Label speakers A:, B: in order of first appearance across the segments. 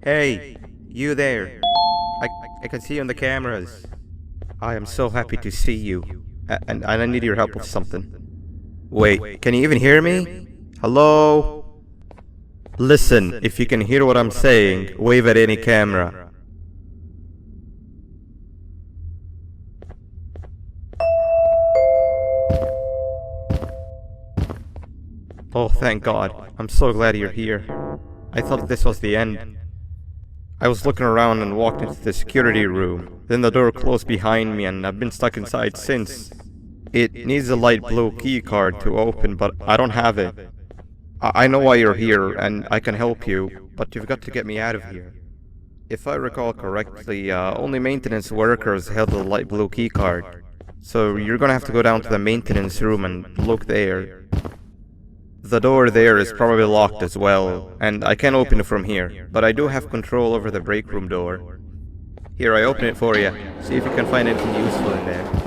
A: Hey, you there. I can see you on the cameras. I am so happy to see you. And I need your help with something. Wait, can you even hear me? Hello? Listen, if you can hear what I'm saying, wave at any camera. Oh, thank God. I'm so glad you're here. I thought this was the end. I was looking around and walked into the security room. Then the door closed behind me and I've been stuck inside since. It needs a light blue key card to open, but I don't have it. I know why you're here and I can help you, but you've got to get me out of here. If I recall correctly, only maintenance workers held the light blue key card. So you're gonna have to go down to the maintenance room and look there. The door there is probably locked as well, and I can't open it from here, but I do have control over the break room door. Here, I open it for you. See if you can find anything useful in there.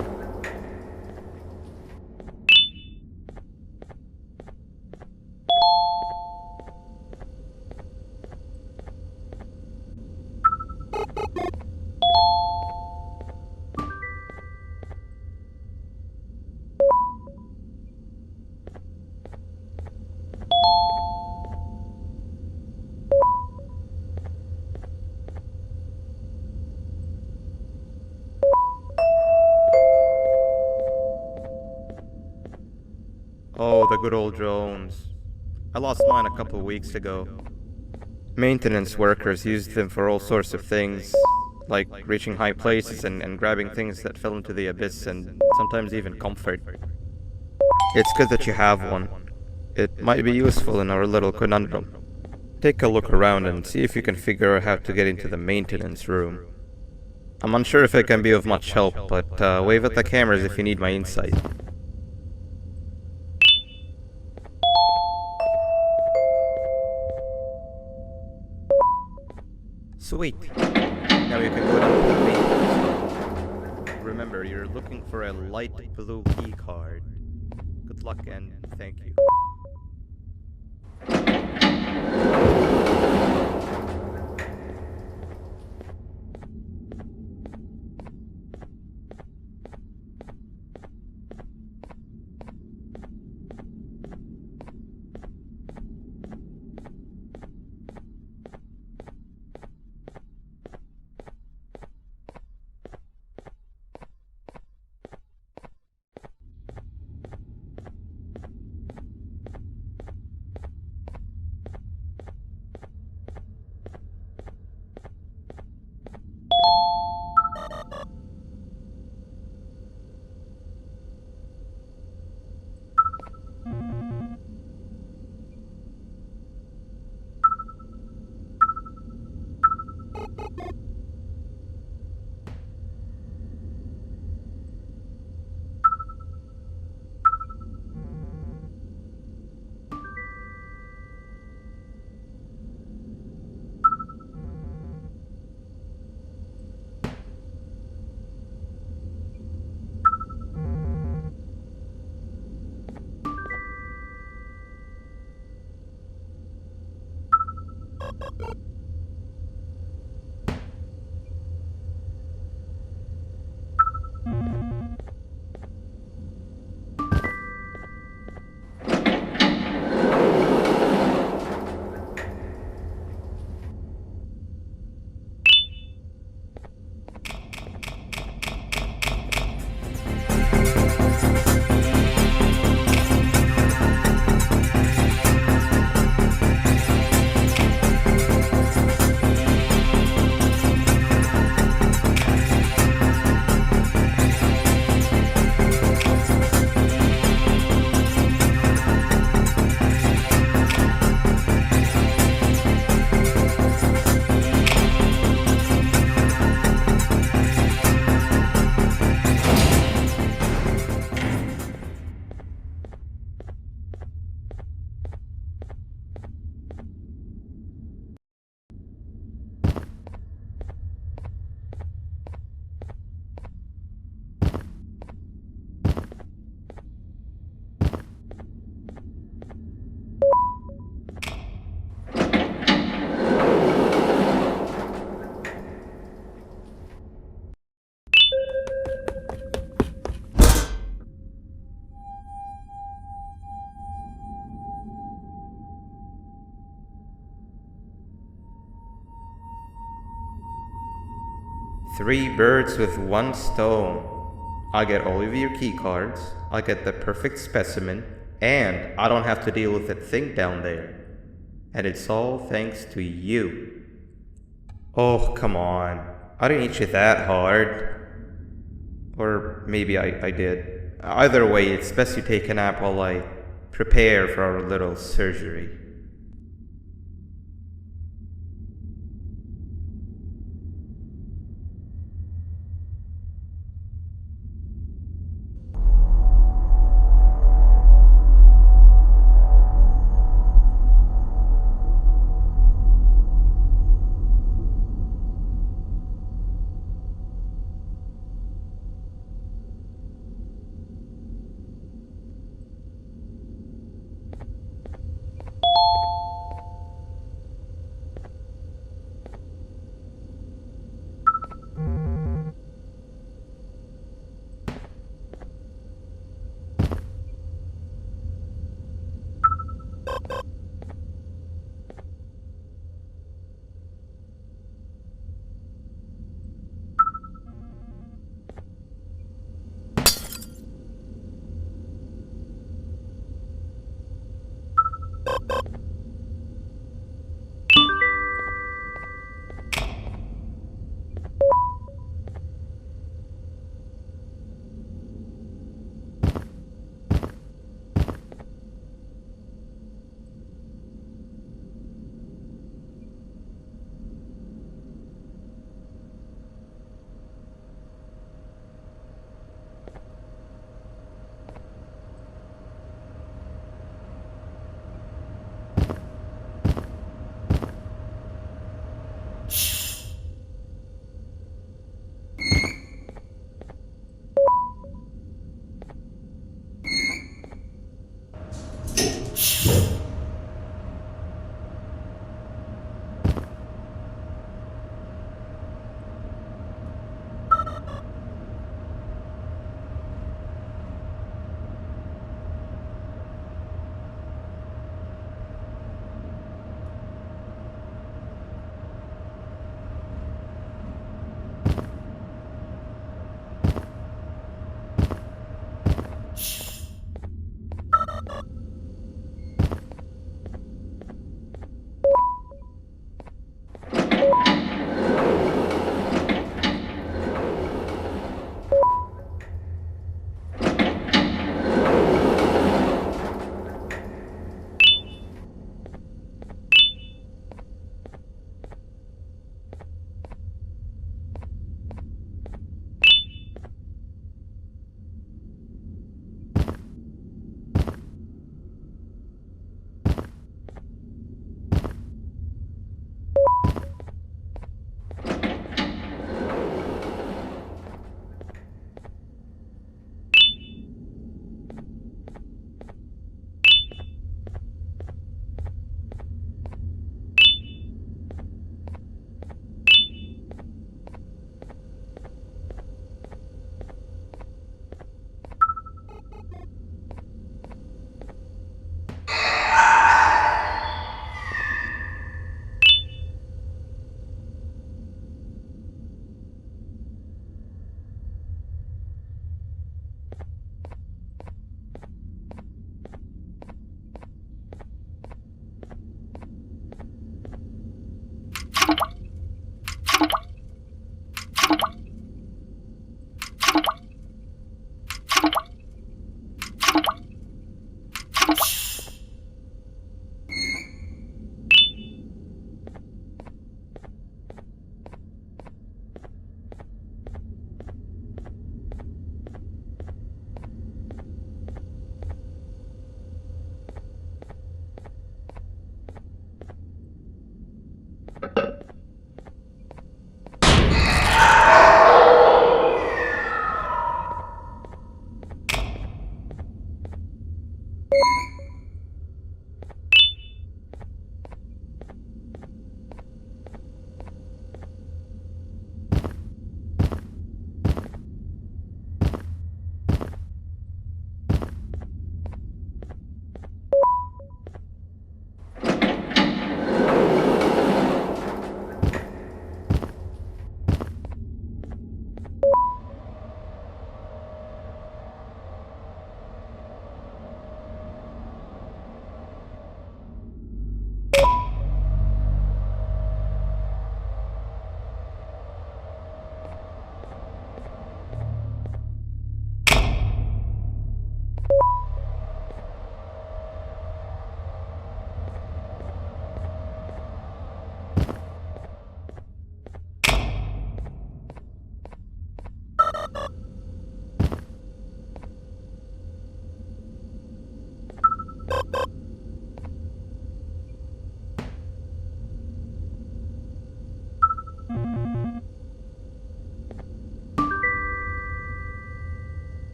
A: Oh, the good old drones. I lost mine a couple weeks ago. Maintenance workers used them for all sorts of things, like reaching high places and grabbing things that fell into the abyss and sometimes even comfort. It's good that you have one. It might be useful in our little conundrum. Take a look around and see if you can figure out how to get into the maintenance room. I'm unsure if it can be of much help, but wave at the cameras if you need my insight. Sweet. Now you can go down to the maintenance room. Remember, you're looking for a light blue key card. Good luck and thank you. Three birds with one stone. I'll get all of your key cards, I'll get the perfect specimen, and I don't have to deal with that thing down there. And it's all thanks to you. Oh, come on. I didn't hit you that hard. Or maybe I did. Either way, it's best you take a nap while I prepare for our little surgery.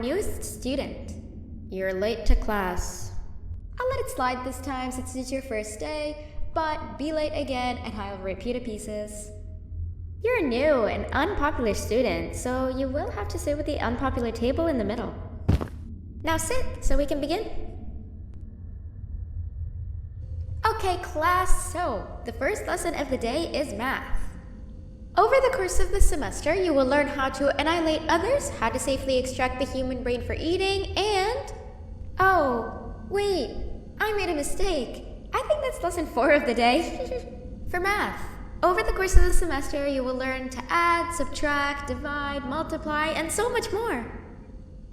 B: newest student. You're late to class. I'll let it slide this time since it's your first day, but be late again and I'll rip you to pieces. You're a new and unpopular student, so you will have to sit with the unpopular table in the middle. Now sit so we can begin. Okay, class, so the first lesson of the day is math. Over the course of the semester, you will learn how to annihilate others, how to safely extract the human brain for eating, and... Oh, wait, I made a mistake. I think that's lesson 4 of the day. For math, over the course of the semester, you will learn to add, subtract, divide, multiply, and so much more.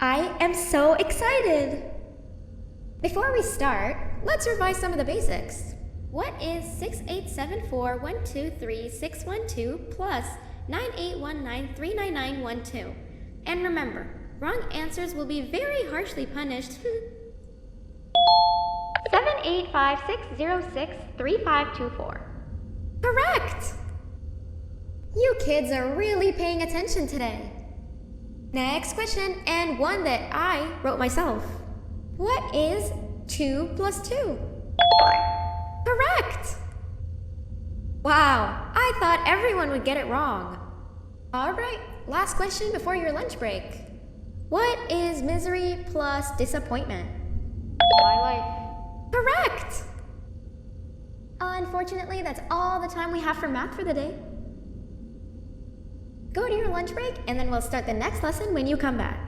B: I am so excited! Before we start, let's revise some of the basics. What is 6874123612 plus 9819399912? And remember, wrong answers will be very harshly punished.
C: 785-606-3524.
B: Correct! You kids are really paying attention today. Next question, and one that I wrote myself. What is 2 plus 2? Correct! Wow, I thought everyone would get it wrong. Alright, last question before your lunch break. What is misery plus disappointment?
C: My life.
B: Correct! Unfortunately, that's all the time we have for math for the day. Go to your lunch break, and then we'll start the next lesson when you come back.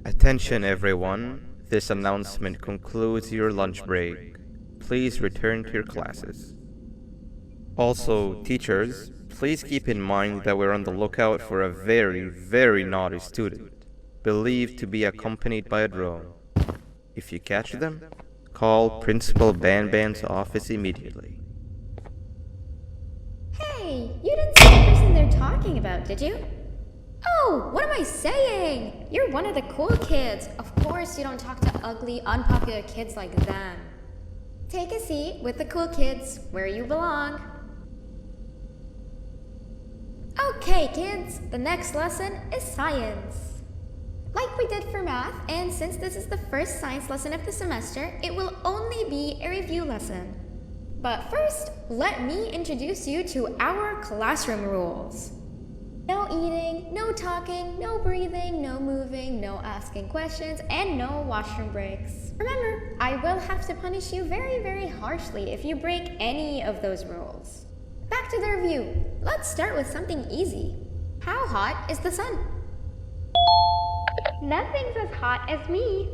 A: Attention everyone, this announcement concludes your lunch break. Please return to your classes. Also, teachers, please keep in mind that we're on the lookout for a very naughty student, believed to be accompanied by a drone. If you catch them, call Principal BanBan's office immediately.
B: Hey, you didn't see the person they're talking about, did you? Oh, what am I saying? You're one of the cool kids. Of course you don't talk to ugly, unpopular kids like them. Take a seat with the cool kids where you belong. Okay, kids, the next lesson is science. Like we did for math, and since this is the first science lesson of the semester, it will only be a review lesson. But first, let me introduce you to our classroom rules. No eating, no talking, no breathing, no moving, no asking questions, and no washroom breaks. Remember, I will have to punish you very harshly if you break any of those rules. Back to the review. Let's start with something easy. How hot is the sun?
C: Nothing's as hot as me.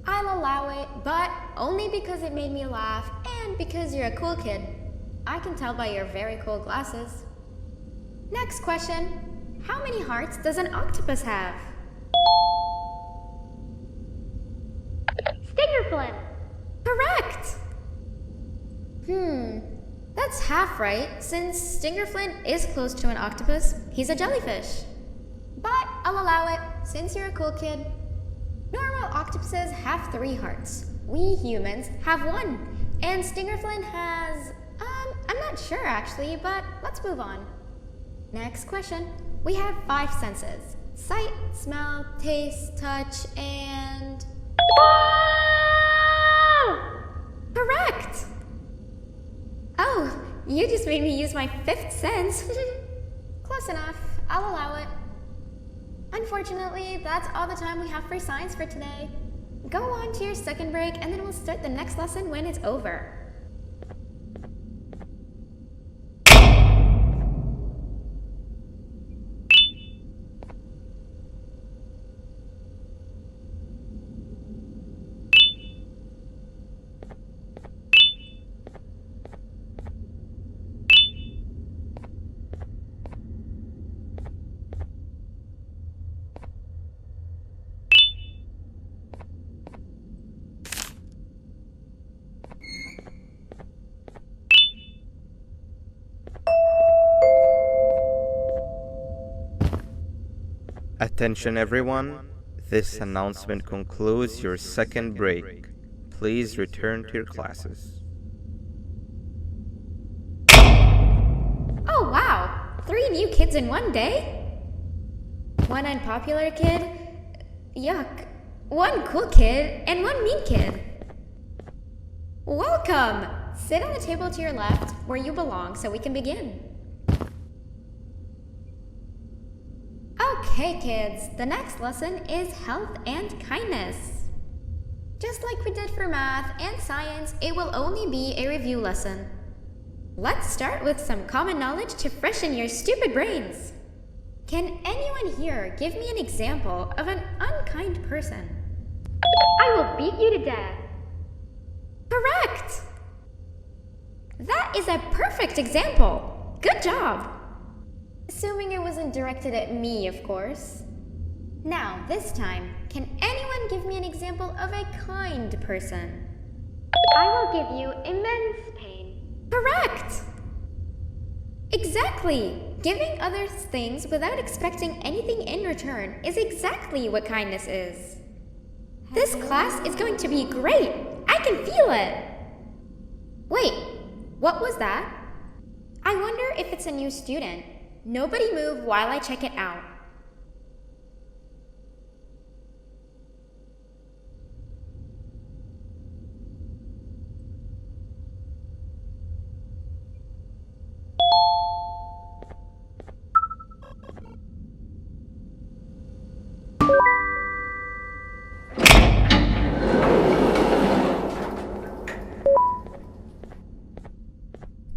B: I'll allow it, but only because it made me laugh and because you're a cool kid. I can tell by your very cool glasses. Next question. How many hearts does an octopus have?
C: Stinger Flynn.
B: Correct! That's half right, since Stinger Flynn is close to an octopus. He's a jellyfish. But I'll allow it, since you're a cool kid. Normal octopuses have 3 hearts. We humans have 1. And Stinger Flynn has... I'm not sure actually, but let's move on. Next question. We have 5 senses. Sight, smell, taste, touch, and... Correct! Oh, you just made me use my 5th sense. Close enough. I'll allow it. Unfortunately, that's all the time we have for science for today. Go on to your second break, and then we'll start the next lesson when it's over.
A: Attention everyone, this announcement concludes your second break. Please return to your classes.
B: Oh wow! 3 new kids in one day? 1 unpopular kid? Yuck. 1 cool kid and 1 mean kid. Welcome! Sit on the table to your left where you belong so we can begin. Okay, kids, the next lesson is health and kindness. Just like we did for math and science, it will only be a review lesson. Let's start with some common knowledge to freshen your stupid brains. Can anyone here give me an example of an unkind person?
C: I will beat you to death.
B: Correct! That is a perfect example. Good job. Assuming it wasn't directed at me, of course. Now, this time, can anyone give me an example of a kind person?
C: I will give you immense pain.
B: Correct! Exactly! Giving others things without expecting anything in return is exactly what kindness is. This class is going to be great! I can feel it! Wait, what was that? I wonder if it's a new student. Nobody move while I check it out.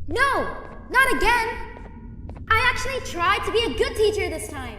B: No! Not again! I actually tried to be a good teacher this time.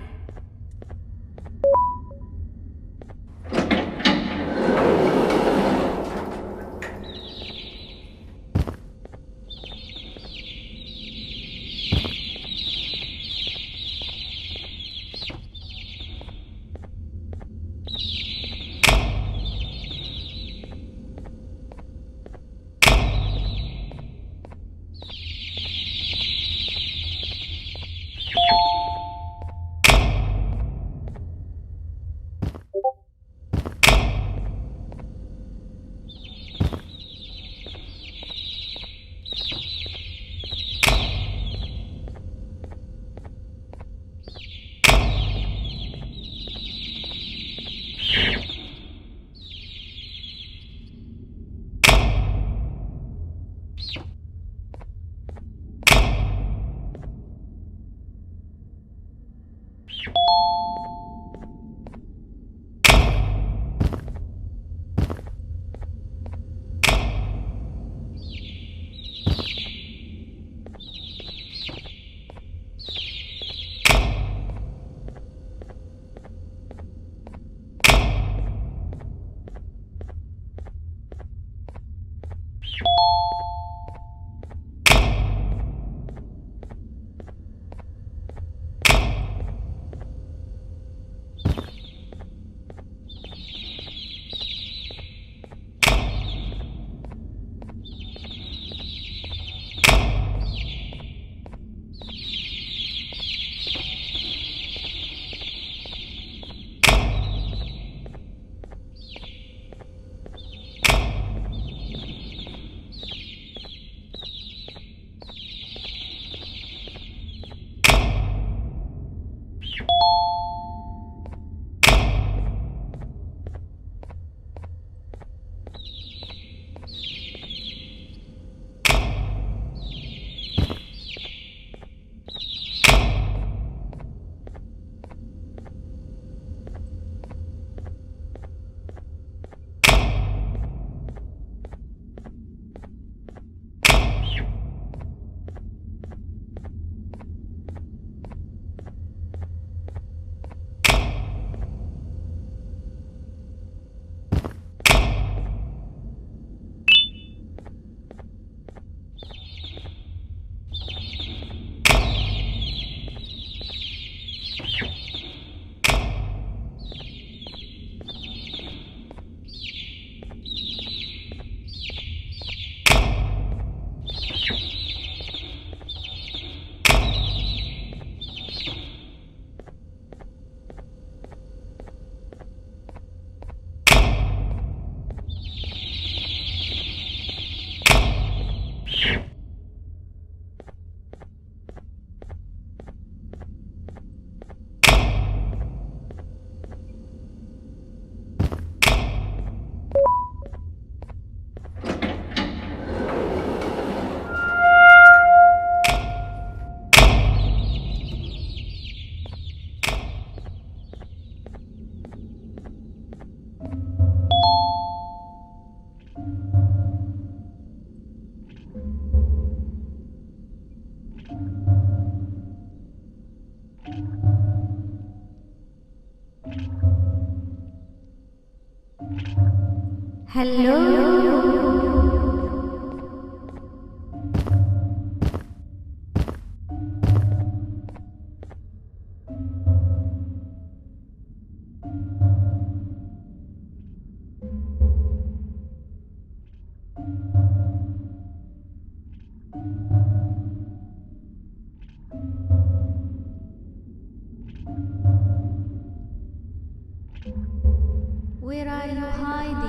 B: Where are you hiding?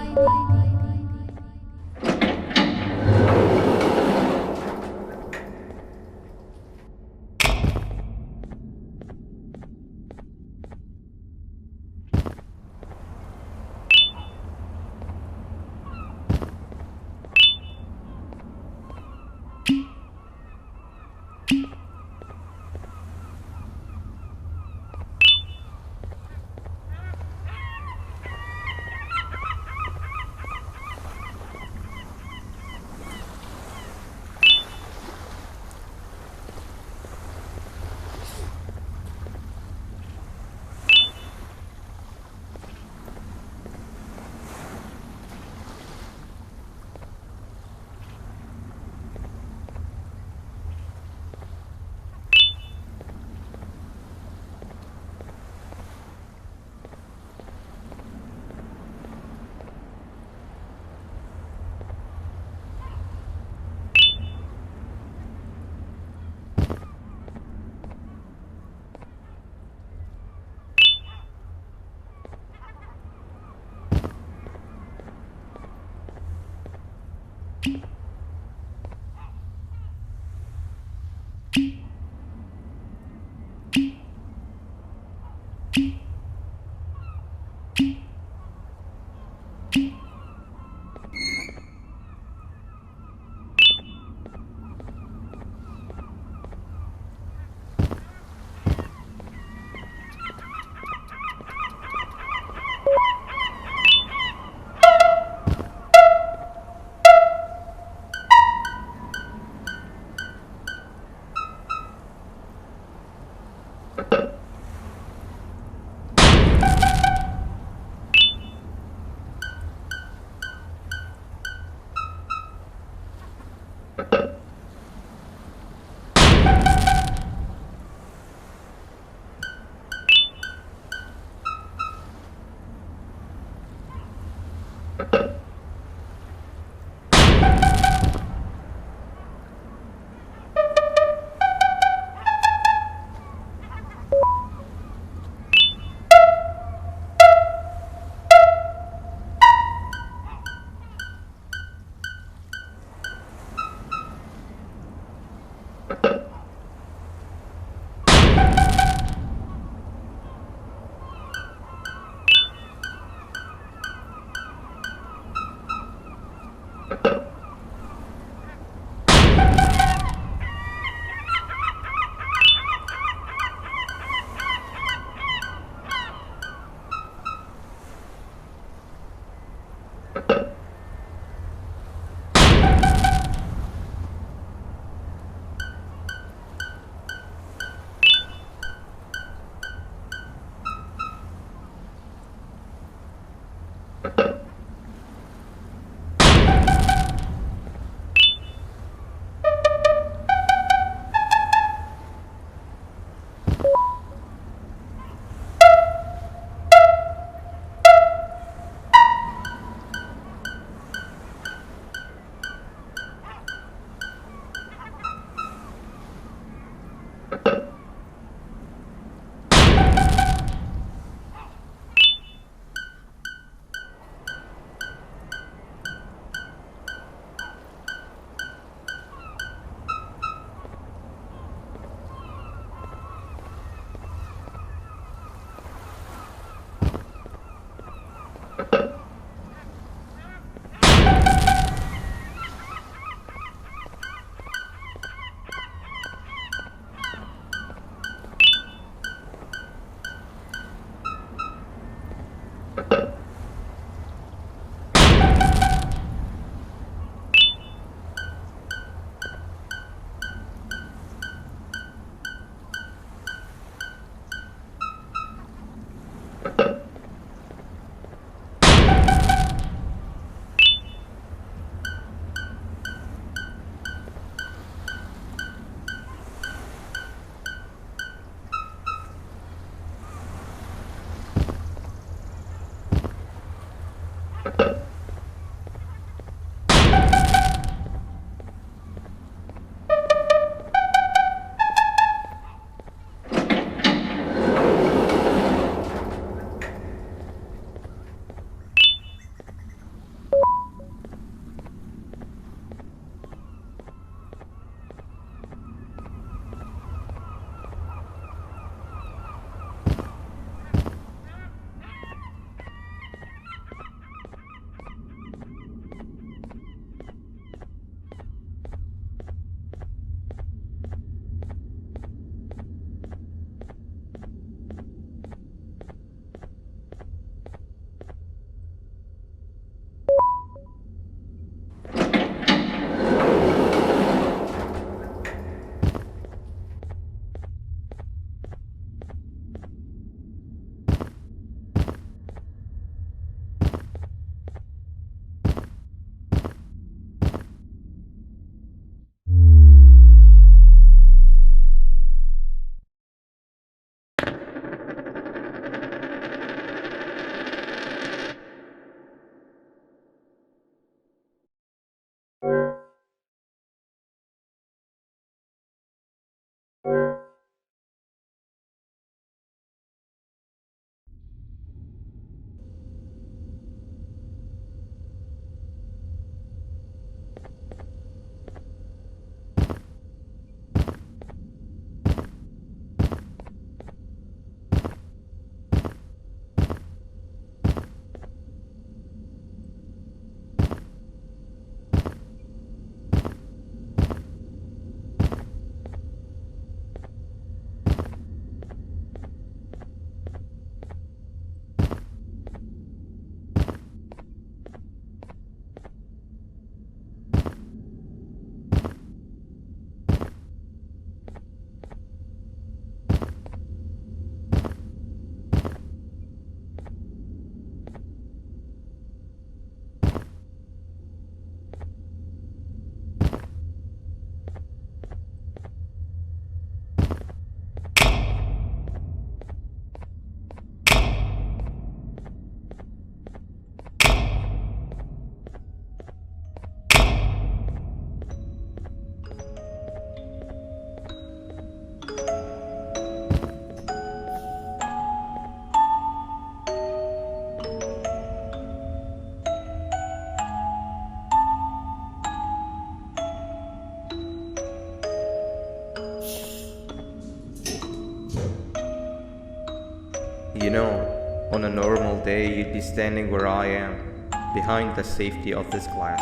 A: You know, on a normal day you'd be standing where I am, behind the safety of this glass.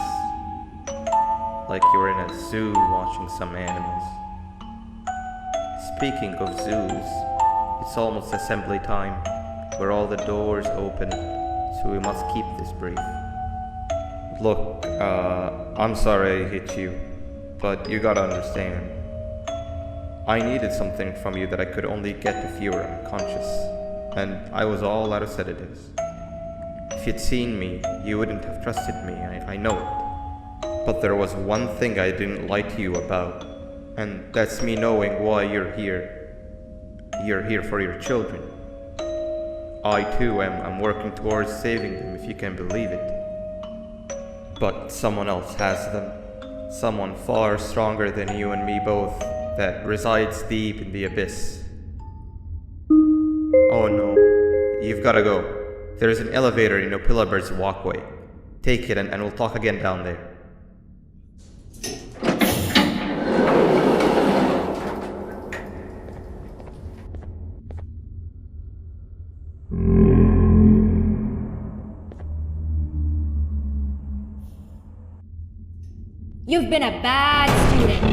A: Like you're in a zoo watching some animals. Speaking of zoos, it's almost assembly time, where all the doors open, so we must keep this brief. Look, I'm sorry I hit you, but you gotta understand. I needed something from you that I could only get if you were unconscious, and I was all out of sedatives. If you'd seen me, you wouldn't have trusted me, I know it. But there was one thing I didn't lie to you about, and that's me knowing why you're here. You're here for your children. I too am working towards saving them, if you can believe it. But someone else has them. Someone far stronger than you and me both, that resides deep in the abyss. Oh no, you've gotta go. There's an elevator in Opillabird's walkway. Take it and we'll talk again down there.
B: You've been a bad student.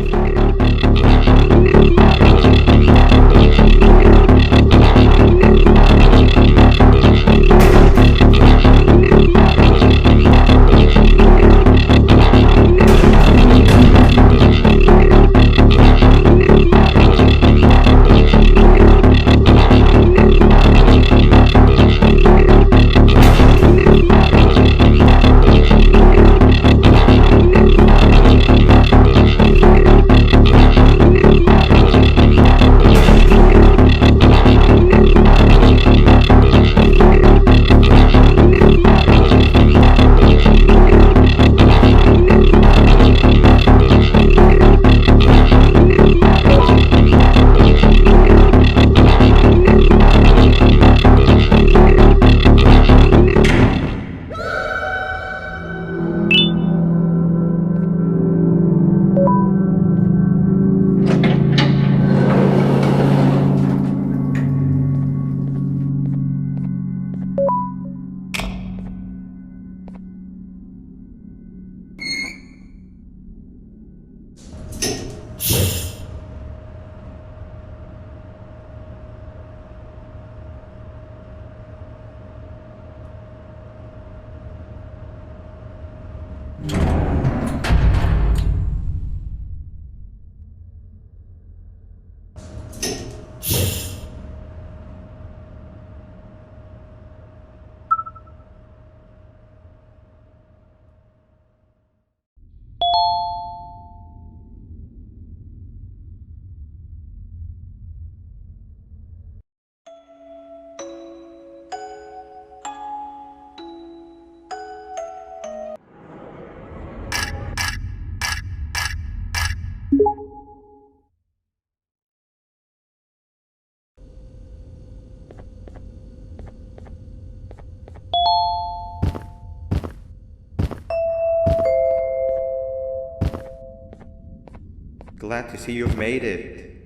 A: Glad to see you've made it.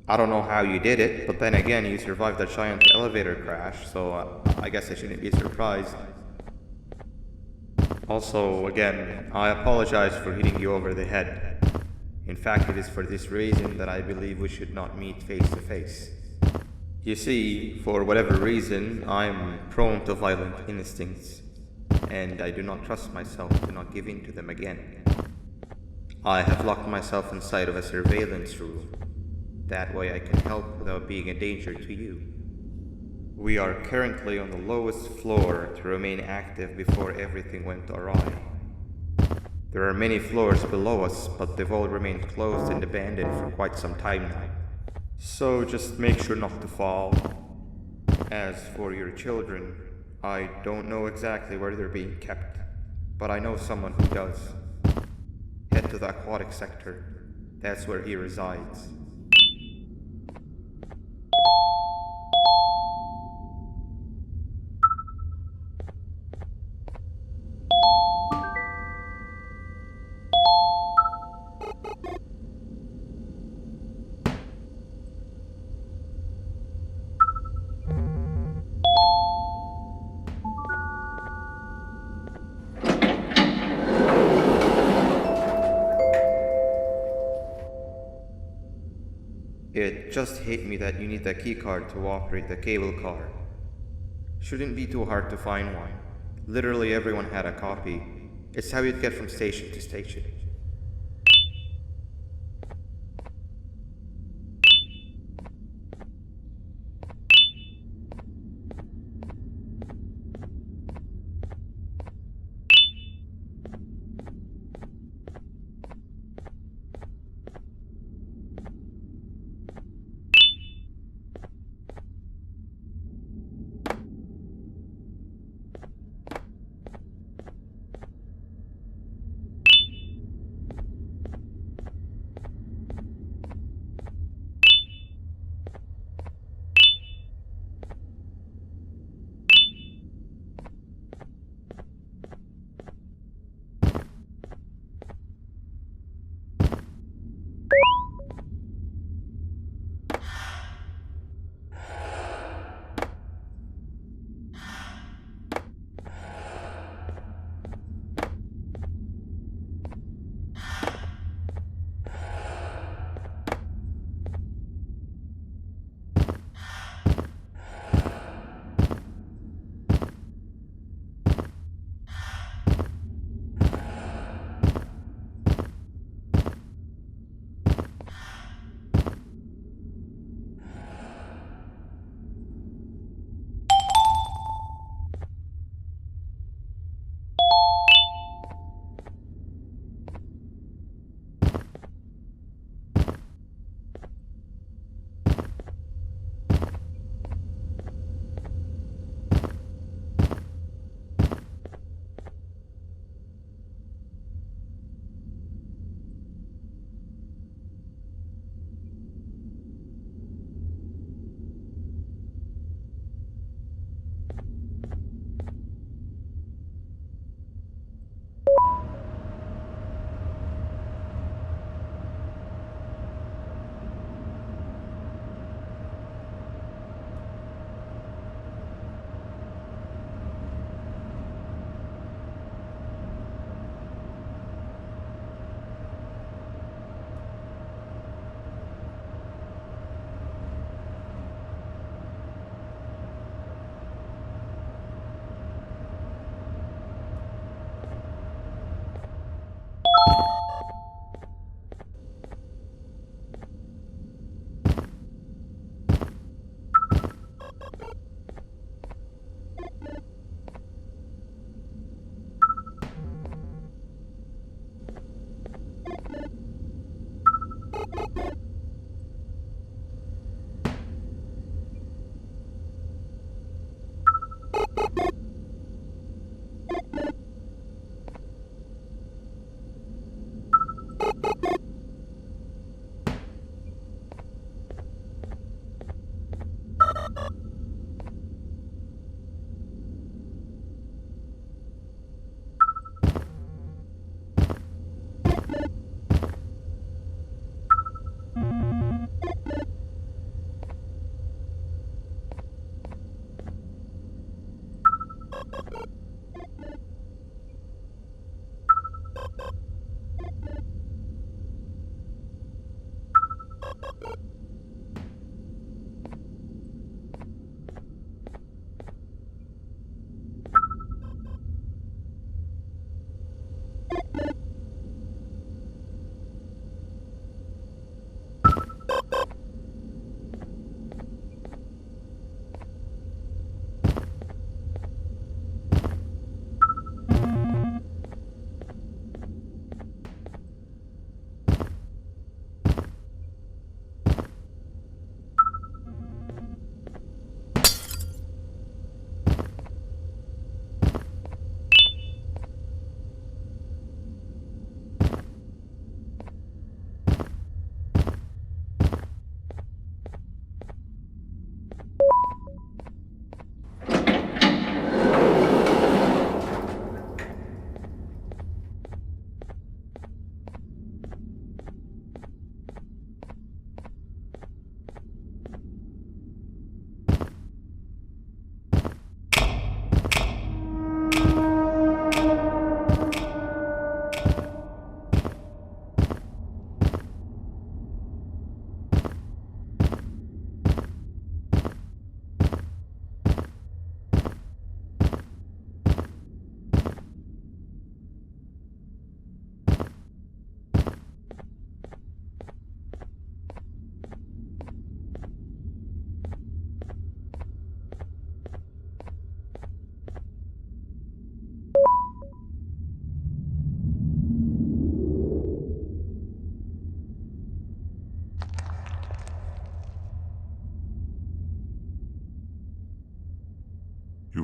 A: I don't know how you did it, but then again, you survived that giant elevator crash, so I guess I shouldn't be surprised. Also, again, I apologize for hitting you over the head. In fact, it is for this reason that I believe we should not meet face to face. You see, for whatever reason, I'm prone to violent instincts, and I do not trust myself to not give in to them again. I have locked myself inside of a surveillance room. That way I can help without being a danger to you. We are currently on the lowest floor to remain active before everything went awry. There are many floors below us, but they've all remained closed and abandoned for quite some time now. So just make sure not to fall. As for your children, I don't know exactly where they're being kept, but I know someone who does. Head to the Aquatic sector. That's where he resides. It just hit me that you need the keycard to operate the cable car. Shouldn't be too hard to find one. Literally everyone had a copy. It's how you'd get from station to station.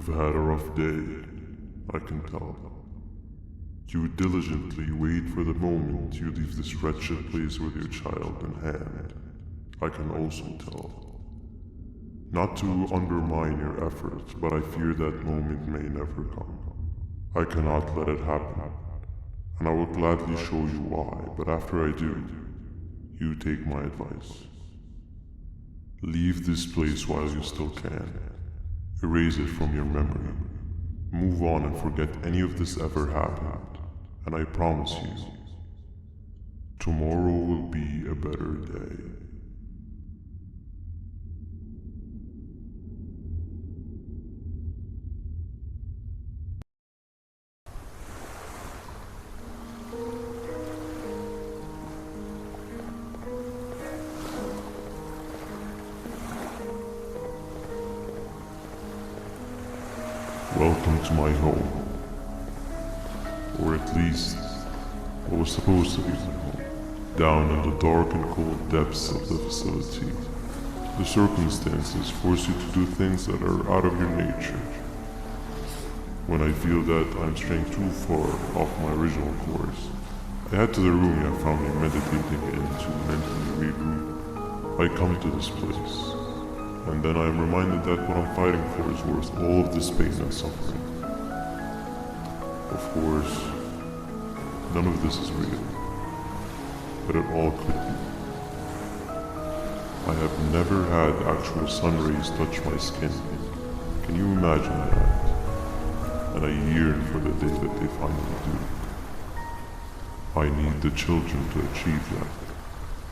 D: You've had a rough day, I can tell. You diligently wait for the moment you leave this wretched place with your child in hand. I can also tell. Not to undermine your efforts, but I fear that moment may never come. I cannot let it happen, and I will gladly show you why, but after I do, you take my advice. Leave this place while you still can. Erase it from your memory. Move on and forget any of this ever happened, and I promise you, tomorrow will be a better day. Welcome to my home. Or at least, what was supposed to be my home. Down in the dark and cold depths of the facility, the circumstances force you to do things that are out of your nature. When I feel that I'm straying too far off my original course, I head to the room you have found me meditating in to mentally regroup. I come to this place, and then I am reminded that what I'm fighting for is worth all of this pain and suffering. Of course, none of this is real, but it all could be. I have never had actual sun rays touch my skin. Can you imagine that? And I yearn for the day that they finally do. I need the children to achieve that,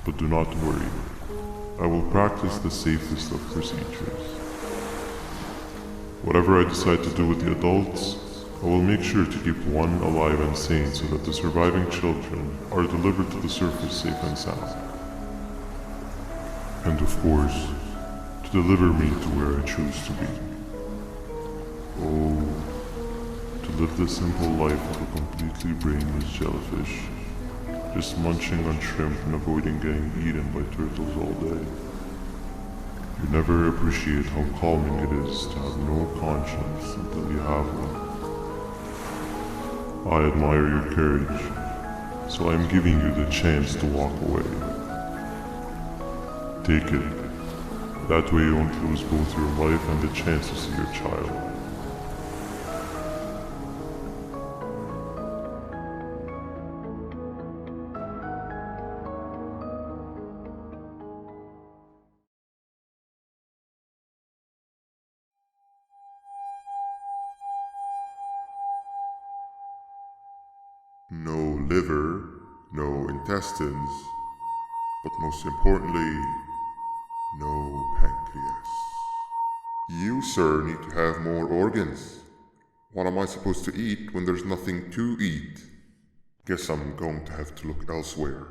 D: but do not worry. I will practice the safest of procedures. Whatever I decide to do with the adults, I will make sure to keep one alive and sane so that the surviving children are delivered to the surface safe and sound. And of course, to deliver me to where I choose to be. Oh, to live the simple life of a completely brainless jellyfish, just munching on shrimp and avoiding getting eaten by turtles all day. You never appreciate how calming it is to have no conscience until you have one. I admire your courage, so I am giving you the chance to walk away. Take it. That way you won't lose both your life and the chance to see your child.
E: No liver, no intestines, but most importantly, no pancreas. You, sir, need to have more organs. What am I supposed to eat when there's nothing to eat? Guess I'm going to have to look elsewhere.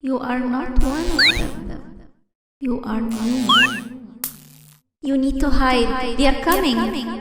F: You are not one of them. You are new. You need to hide. They are coming.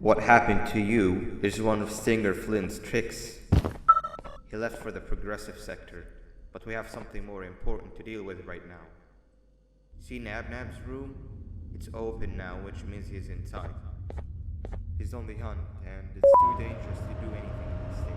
A: What happened to you is one of Stinger Flynn's tricks. He left for the progressive sector, but we have something more important to deal with right now. See Nabnab's room? It's open now, which means he's inside. He's on the hunt, and it's too dangerous to do anything in this state.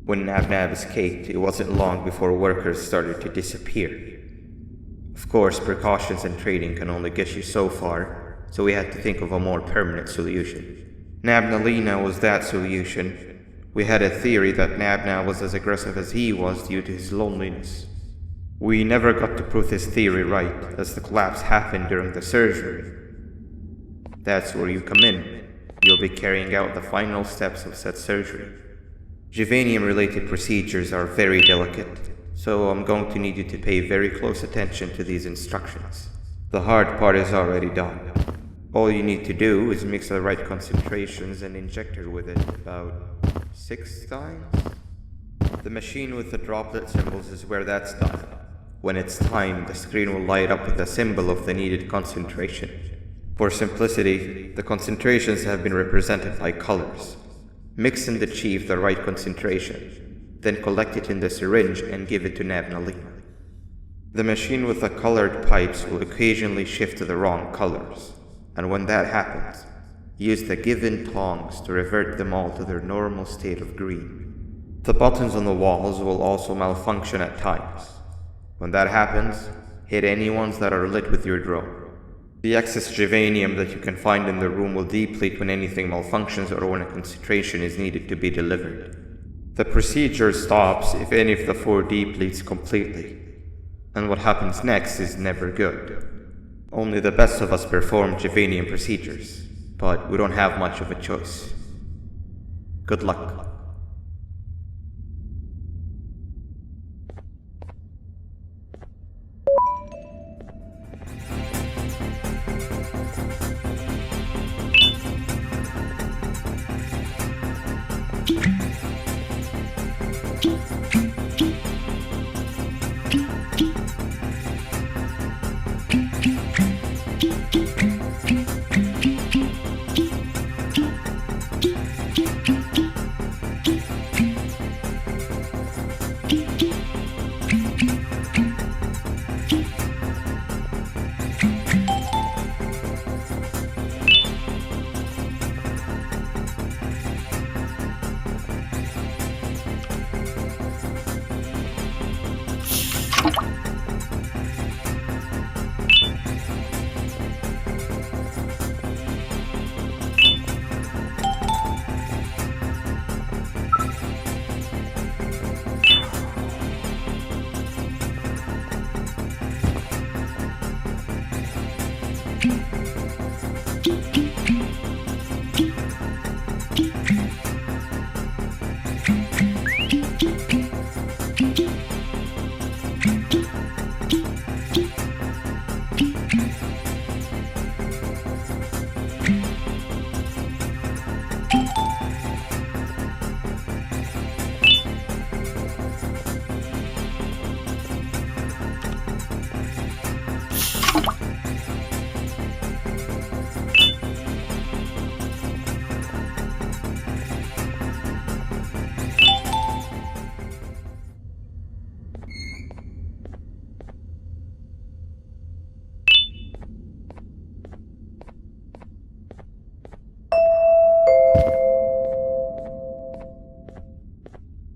A: When Nab escaped, it wasn't long before workers started to disappear. Of course, precautions and trading can only get you so far, so we had to think of a more permanent solution. Nabnalina was that solution. We had a theory that Nabna was as aggressive as he was due to his loneliness. We never got to prove this theory right, as the collapse happened during the surgery. That's where you come in. You'll be carrying out the final steps of said surgery. Juvanium-related procedures are very delicate, so I'm going to need you to pay very close attention to these instructions. The hard part is already done. All you need to do is mix the right concentrations and inject her with it about 6 times. The machine with the droplet symbols is where that's done. When it's time, the screen will light up with the symbol of the needed concentration. For simplicity, the concentrations have been represented by colors. Mix and achieve the right concentration, then collect it in the syringe and give it to Nabnalina. The machine with the colored pipes will occasionally shift to the wrong colors, and when that happens, use the given tongs to revert them all to their normal state of green. The buttons on the walls will also malfunction at times. When that happens, hit any ones that are lit with your drone. The excess juvanium that you can find in the room will deplete when anything malfunctions or when a concentration is needed to be delivered. The procedure stops if any of the 4 depletes completely, and what happens next is never good. Only the best of us perform juvanium procedures, but we don't have much of a choice. Good luck.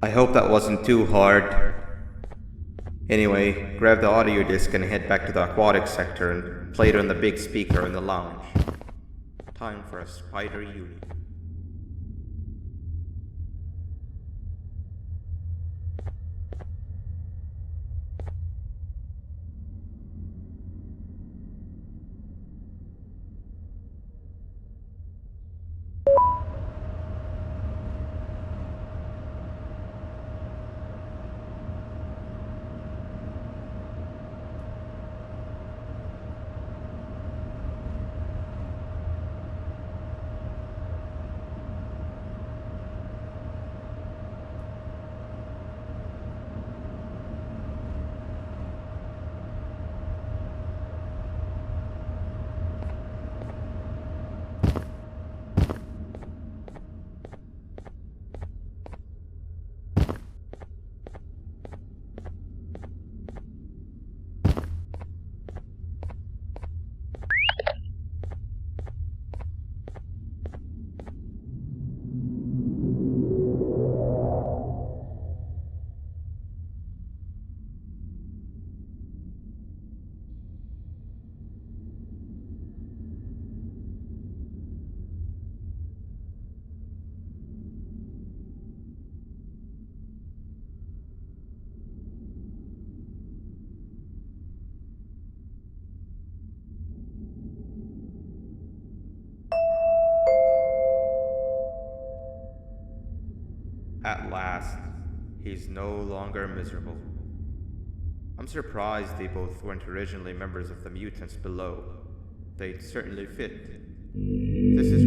A: I hope that wasn't too hard. Anyway, grab the audio disc and head back to the Aquatic sector and play it on the big speaker in the lounge. Time for a spider union. passed, he's no longer miserable. I'm surprised they both weren't originally members of the mutants below. They'd certainly fit. This is...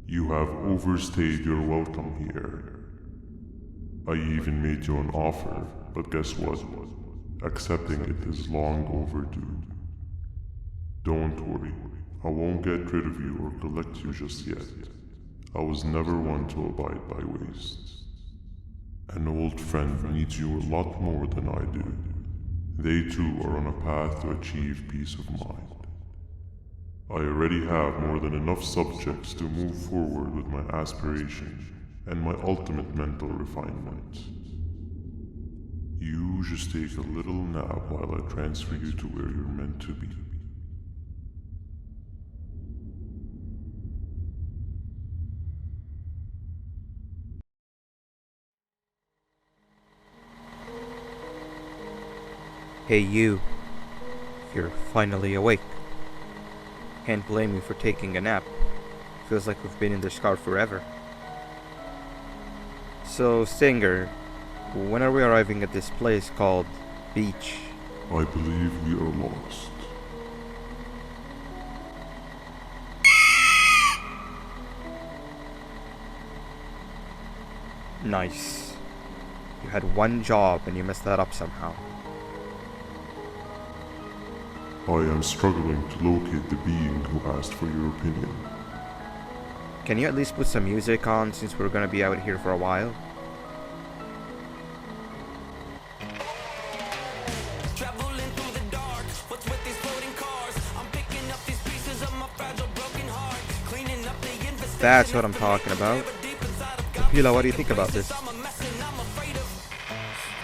D: You have overstayed your welcome here. I even made you an offer, but guess what? Accepting it is long overdue. Don't worry, I won't get rid of you or collect you just yet. I was never one to abide by waste. An old friend needs you a lot more than I do. They too are on a path to achieve peace of mind. I already have more than enough subjects to move forward with my aspiration and my ultimate mental refinement. You just take a little nap while I transfer you to where you're meant to be.
A: Hey you. You're finally awake. Can't blame you for taking a nap. Feels like we've been in this car forever. So, Stinger, when are we arriving at this place called Beach?
D: I believe we are lost.
A: Nice. You had one job and you messed that up somehow.
D: I am struggling to locate the being who asked for your opinion.
A: Can you at least put some music on since we're gonna be out here for a while?
G: Traveling through the dark, what's with these floating cars? I'm picking up these pieces of my fragile broken heart, cleaning up the infestation.
A: That's what I'm talking about. Kapila, what do you think about this?
G: I'm a mess and I'm afraid of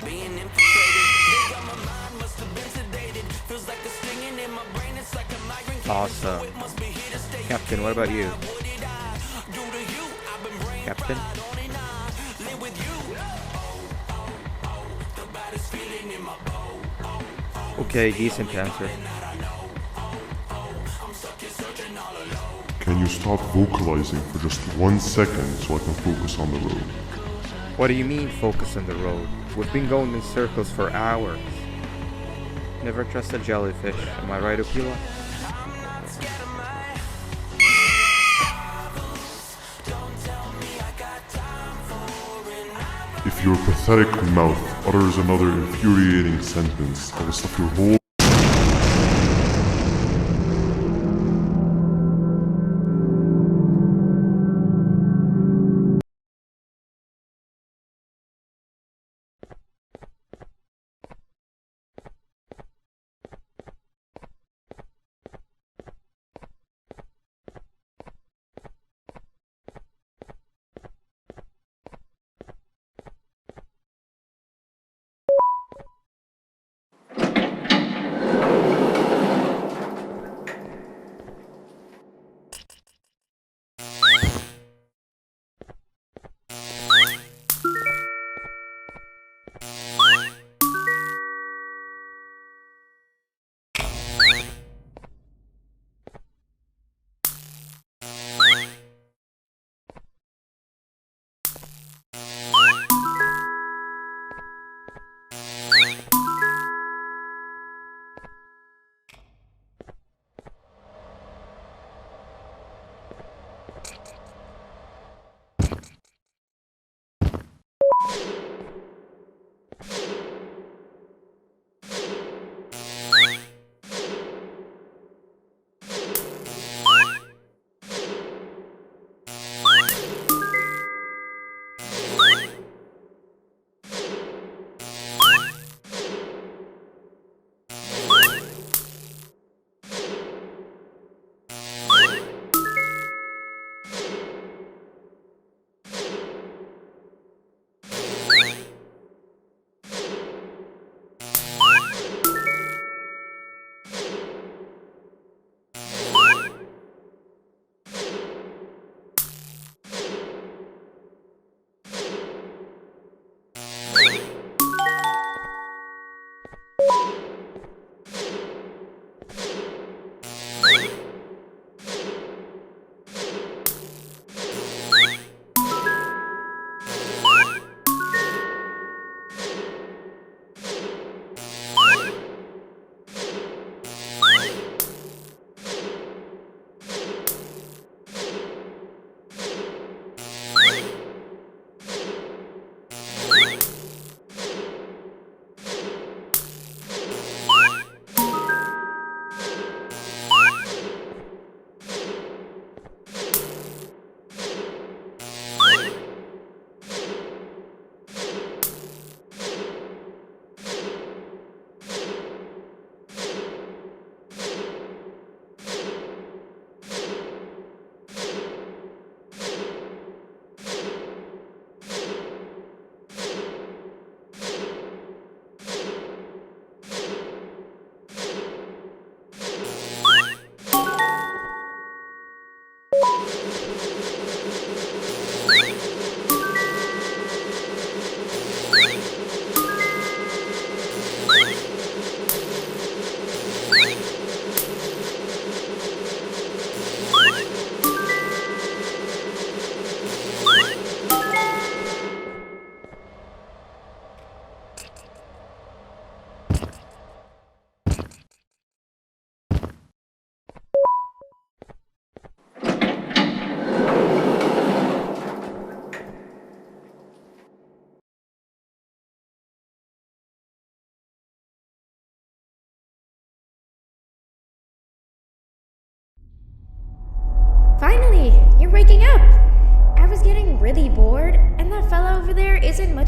G: being infiltrated. Think my mind must have been sedated. Feels like a stinging in my brain, it's like a migraine.
A: Awesome.
G: It must be here to stay.
A: Captain, what about you?
G: What did I do to you? I've been brain
A: Captain?
G: fried on and I live with you. The baddest feeling in my bow.
A: Okay, decent answer.
D: Can you stop vocalizing for just 1 second so I can focus on the road?
A: What do you mean focus on the road? We've been going in circles for hours. Never trust a jellyfish, am I right, Okila?
D: If your pathetic mouth utters another infuriating sentence, I will stuff your whole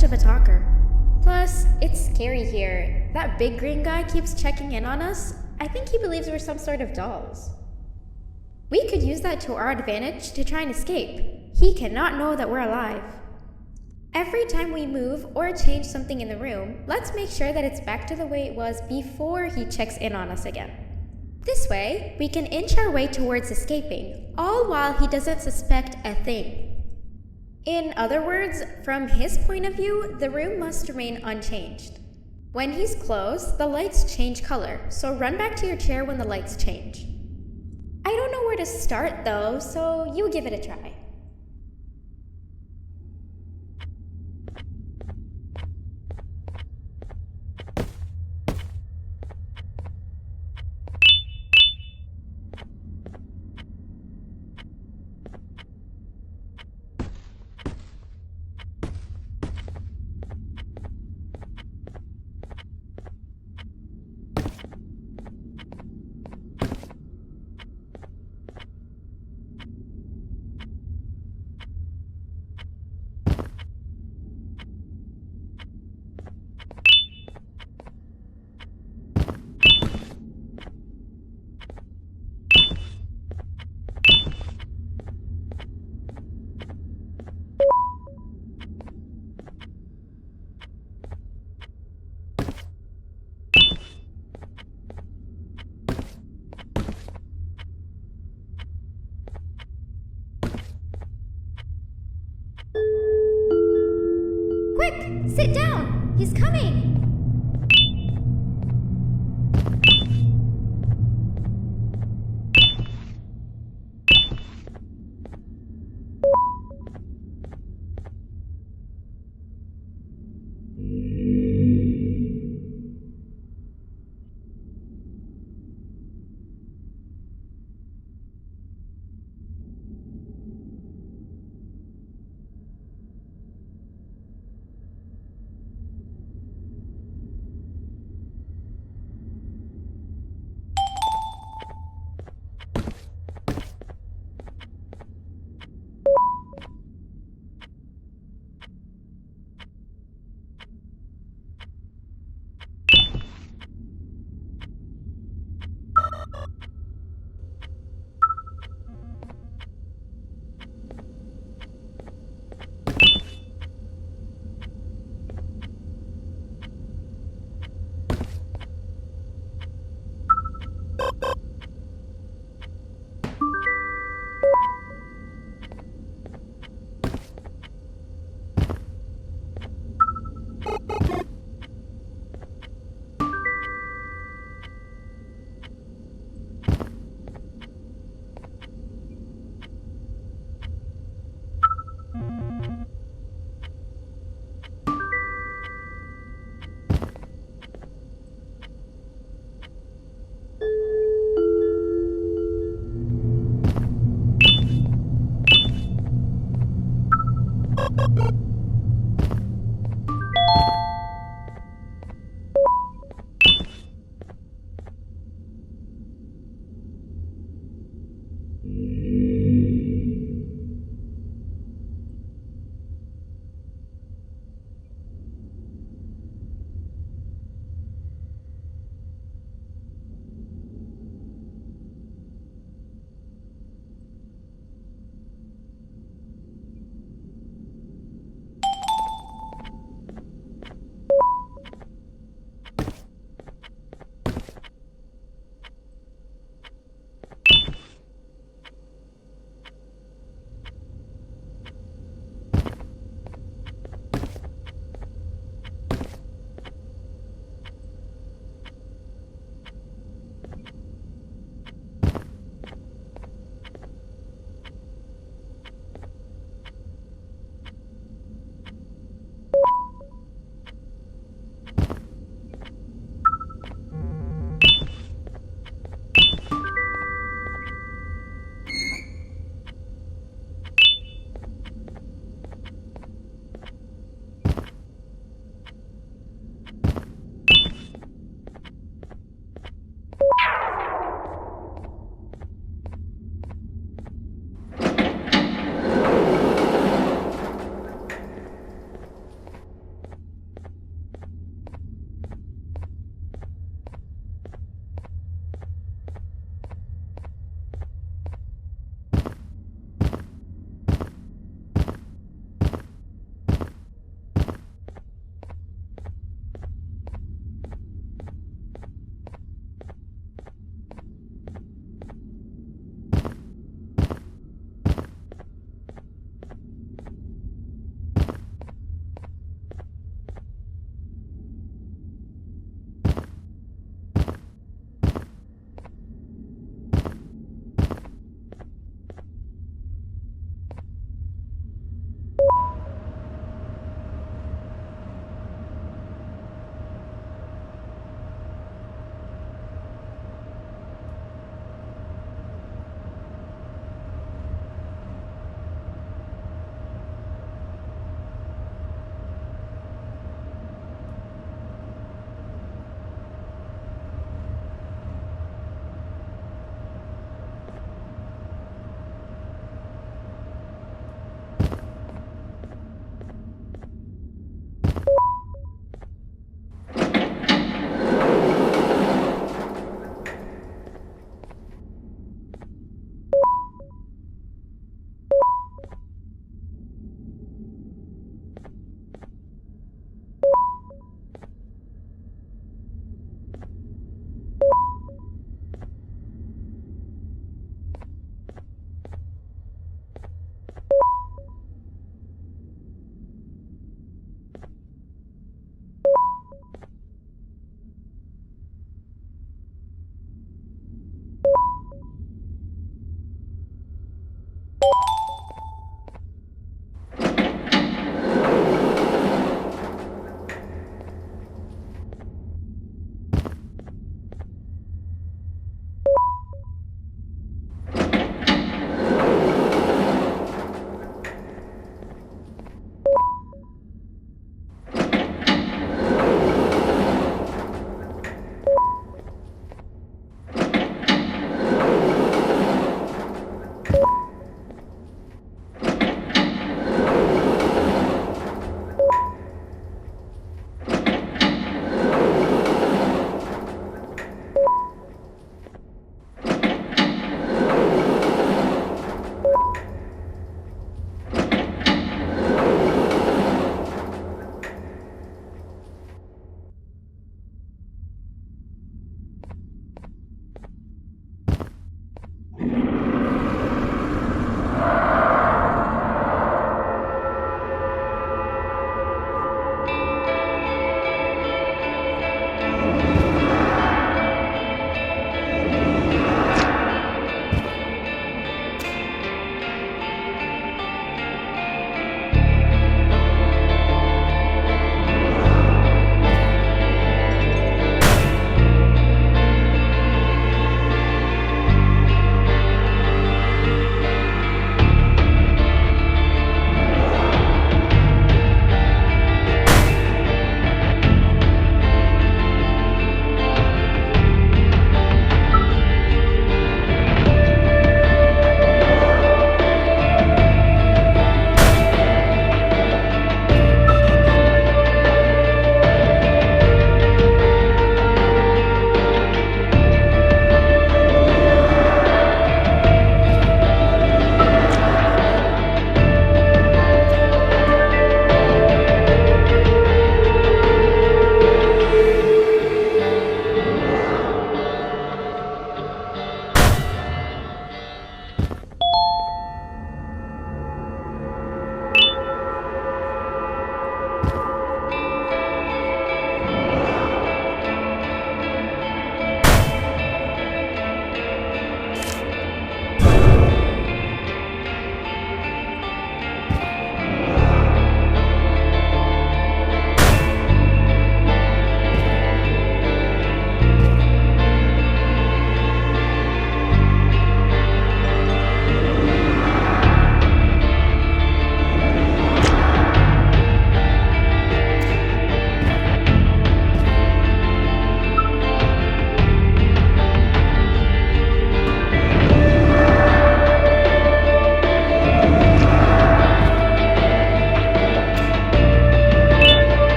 B: much of a talker. Plus, it's scary here. That big green guy keeps checking in on us. I think he believes we're some sort of dolls. We could use that to our advantage to try and escape. He cannot know that we're alive. Every time we move or change something in the room, let's make sure that it's back to the way it was before he checks in on us again. This way, we can inch our way towards escaping, all while he doesn't suspect a thing. In other words, from his point of view, the room must remain unchanged. When he's close, the lights change color, so run back to your chair when the lights change. I don't know where to start though, so you give it a try. Quick! Sit down! He's coming!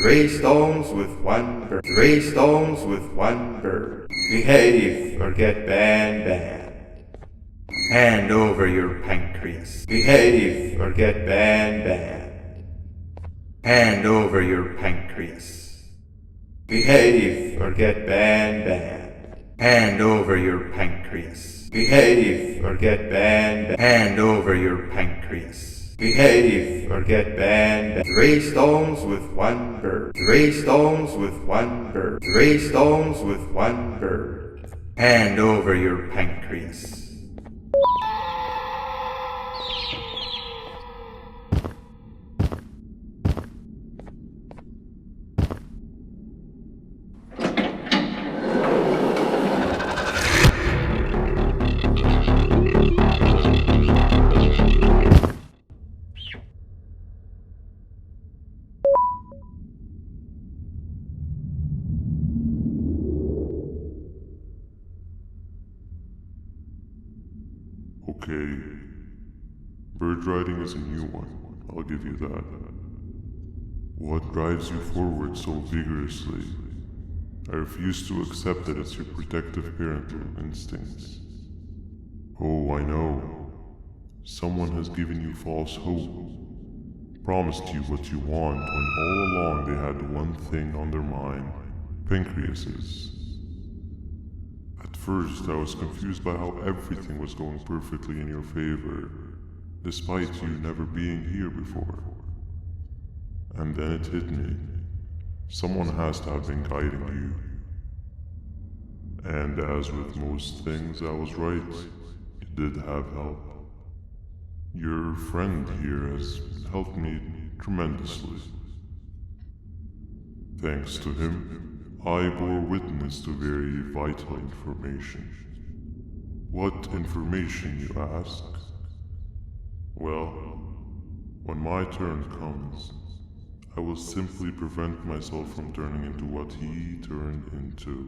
A: Three stones with one bird. Three stones with one bird. Behave or get BanBan. Hand over your pancreas. Behave or get BanBan. Hand over your pancreas. Behave or get BanBan. Hand over your pancreas. Behave or get BanBan. Hand over your pancreas. Behave or get BanBan. Three stones with one bird. Three stones with one bird. Three stones with one bird. Hand over your pancreas.
D: Okay. Bird riding is a new one, I'll give you that. What drives you forward so vigorously? I refuse to accept that it's your protective parental instincts. Oh, I know. Someone has given you false hope. Promised you what you want when all along they had one thing on their mind. Pancreases. At first, I was confused by how everything was going perfectly in your favor, despite you never being here before. And then it hit me. Someone has to have been guiding you. And as with most things, I was right. You did have help. Your friend here has helped me tremendously. Thanks to him, I bore witness to very vital information. What information, you ask? Well, when my turn comes, I will simply prevent myself from turning into what he turned into.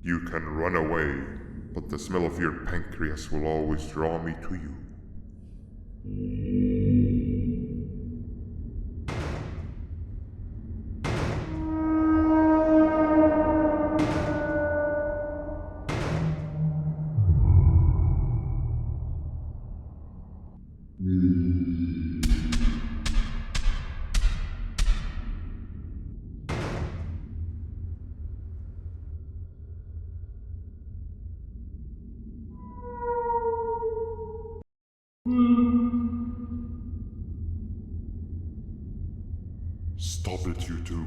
E: You can run away, but the smell of your pancreas will always draw me to you. Stop it, you two.